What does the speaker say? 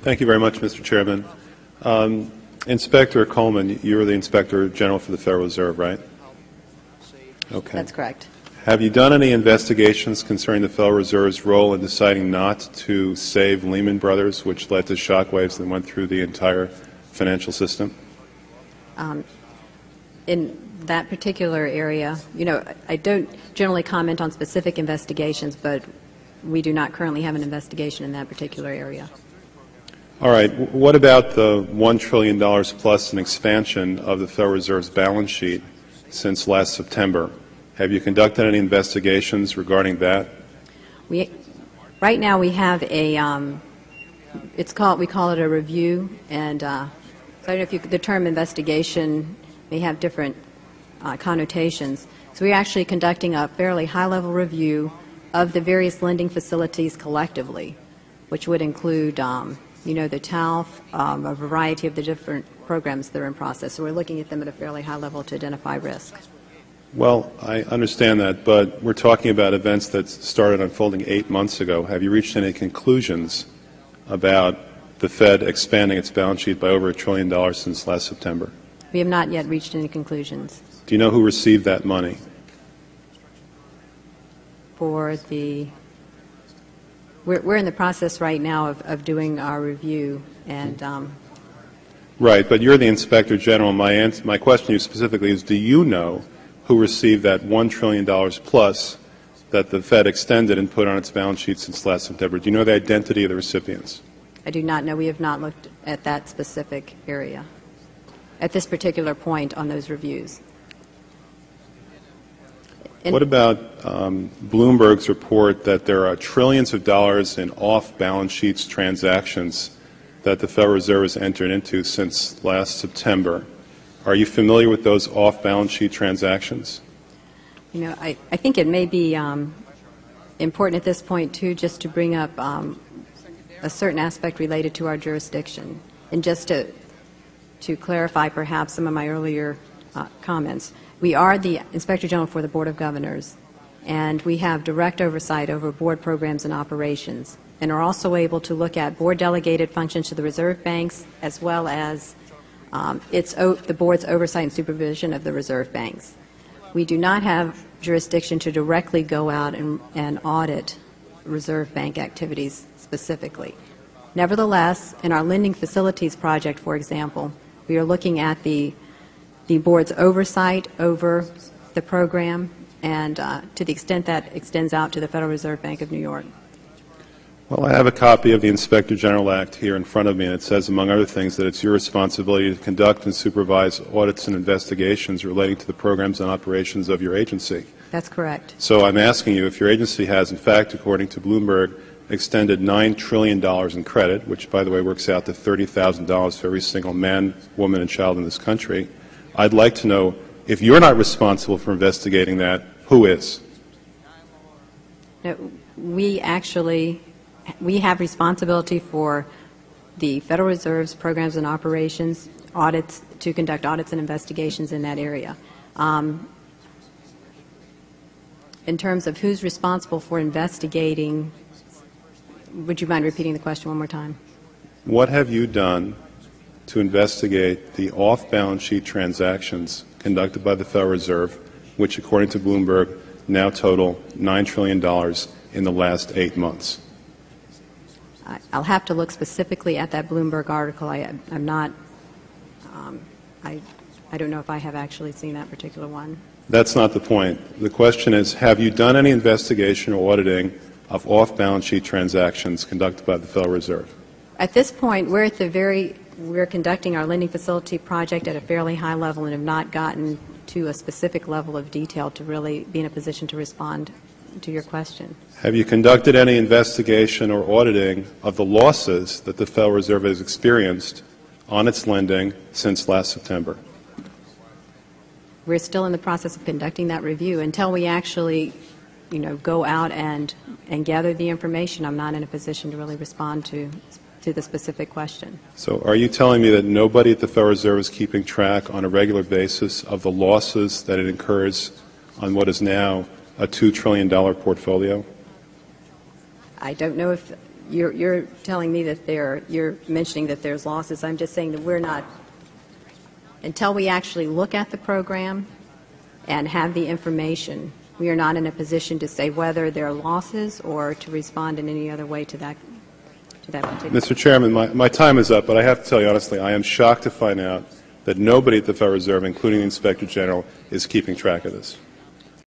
Thank you very much, Mr. Chairman. Inspector Coleman, you're the Inspector General for the Federal Reserve, right? Okay. That's correct. Have you done any investigations concerning the Federal Reserve's role in deciding not to save Lehman Brothers, which led to shockwaves that went through the entire financial system? In that particular area, I don't generally comment on specific investigations, but we do not currently have an investigation in that particular area. All right. What about the $1 trillion plus in expansion of the Federal Reserve's balance sheet since last September? Have you conducted any investigations regarding that? Right now we have a, we call it a review, and so I don't know if the term investigation may have different connotations. So we're actually conducting a fairly high-level review of the various lending facilities collectively, which would include, the TALF, a variety of the different programs that are in process. So we're looking at them at a fairly high level to identify risk. Well, I understand that, but we're talking about events that started unfolding 8 months ago. Have you reached any conclusions about the Fed expanding its balance sheet by over $1 trillion since last September? We have not yet reached any conclusions. Do you know who received that money? For the, we're in the process right now of doing our review, and right, but you're the Inspector General. My question to you specifically is, do you know who received that $1 trillion plus that the Fed extended and put on its balance sheet since last September? Do you know the identity of the recipients? I do not know. We have not looked at that specific area at this particular point on those reviews. What about Bloomberg's report that there are trillions of dollars in off-balance sheets transactions that the Federal Reserve has entered into since last September? Are you familiar with those off-balance sheet transactions? I think it may be important at this point, too, just to bring up a certain aspect related to our jurisdiction. And just to clarify perhaps some of my earlier comments, we are the Inspector General for the Board of Governors, and we have direct oversight over board programs and operations, and are also able to look at board-delegated functions to the reserve banks, as well as the board's oversight and supervision of the reserve banks. We do not have jurisdiction to directly go out and audit reserve bank activities specifically. Nevertheless, in our lending facilities project, for example, we are looking at the board's oversight over the program, and to the extent that extends out to the Federal Reserve Bank of New York. Well, I have a copy of the Inspector General Act here in front of me, and it says, among other things, that it's your responsibility to conduct and supervise audits and investigations relating to the programs and operations of your agency. That's correct. So I'm asking you if your agency has, in fact, according to Bloomberg, extended $9 trillion in credit, which, by the way, works out to $30,000 for every single man, woman, and child in this country. I'd like to know, if you're not responsible for investigating that, who is? No, we have responsibility for the Federal Reserve's programs and operations, audits, to conduct audits and investigations in that area. In terms of who's responsible for investigating, would you mind repeating the question one more time? What have you done to investigate the off-balance sheet transactions conducted by the Federal Reserve, which, according to Bloomberg, now total $9 trillion in the last 8 months? I'll have to look specifically at that Bloomberg article. I'm not, I don't know if I have actually seen that particular one. That's not the point. The question is, have you done any investigation or auditing of off-balance sheet transactions conducted by the Federal Reserve? At this point, we're conducting our lending facility project at a fairly high level and have not gotten to a specific level of detail to really be in a position to respond to your question. Have you conducted any investigation or auditing of the losses that the Federal Reserve has experienced on its lending since last September? We're still in the process of conducting that review. Until we actually, go out and gather the information, I'm not in a position to really respond to the specific question. So are you telling me that nobody at the Federal Reserve is keeping track on a regular basis of the losses that it incurs on what is now a $2 trillion portfolio? I don't know if you're telling me that you're mentioning that there's losses. I'm just saying that we're not, until we actually look at the program and have the information, we are not in a position to say whether there are losses or to respond in any other way to that particular. Mr. Chairman, my time is up, but I have to tell you honestly, I am shocked to find out that nobody at the Federal Reserve, including the Inspector General, is keeping track of this.